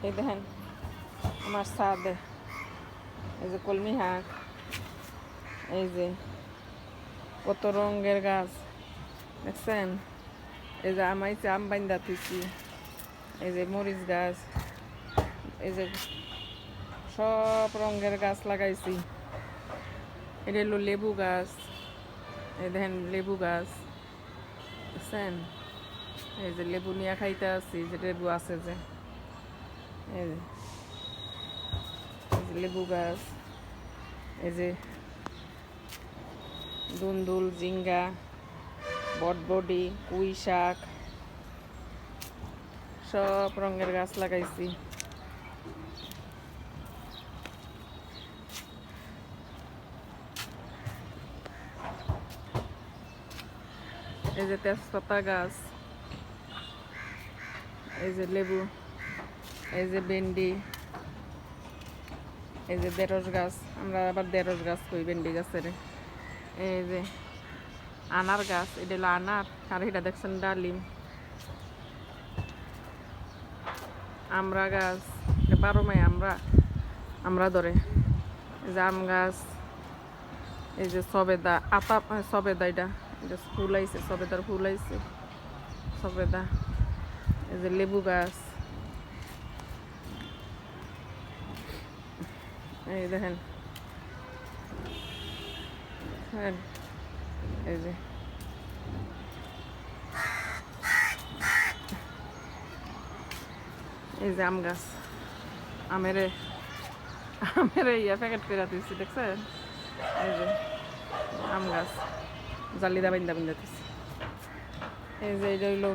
এই দেখেন আমার ছাদে এই যে কলমি শাক, এই যে কত রঙের গাছ দেখছেন। এই যে আমাইছে আম বাইন্দা থুইছি, এই যে মরিচ গাছ, এই যে সব রঙের গাছ লাগাইছি। এটা হলো লেবু গাছ, এই দেখেন লেবু গাছ দেখছেন। এই যে লেবু নিয়ে খাইতে আছি, যে লেবু আছে যে এই যে লেবু গাছ, এই যে দুন্দুল, জিঙ্গা, বটবডি, পুঁই শাক, সব রঙের গাছ লাগাইছি। এই যে তেজপাতা গাছ, এই যে লেবু, এই যে ভেন্ডি, এই যে ঢেঁড়স গাছ, আমরা আবার ঢেঁড়স গাছ কই ভেন্ডি গাছের। এই যে আনার গাছ, এটা হলো আনার, আর এটা দেখছেন ডালিম। আমরা গাছ, 12 মাই আমরা ধরে। এই যে আম গাছ, এই যে সবেদা আতা, সবেদা এটা এটা ফুল আইছে, সবেদার ফুল আইছে, সবেদা। এই যে লেবু গাছ, এই দেখেন এই যে এই যে আম গাছ, আমের ইয়া প্যাকেট করে দিচ্ছি দেখছেন। এই যে আম গাছ জালিদা বাইন্দা দিচ্ছি। এই যে এটা হইলো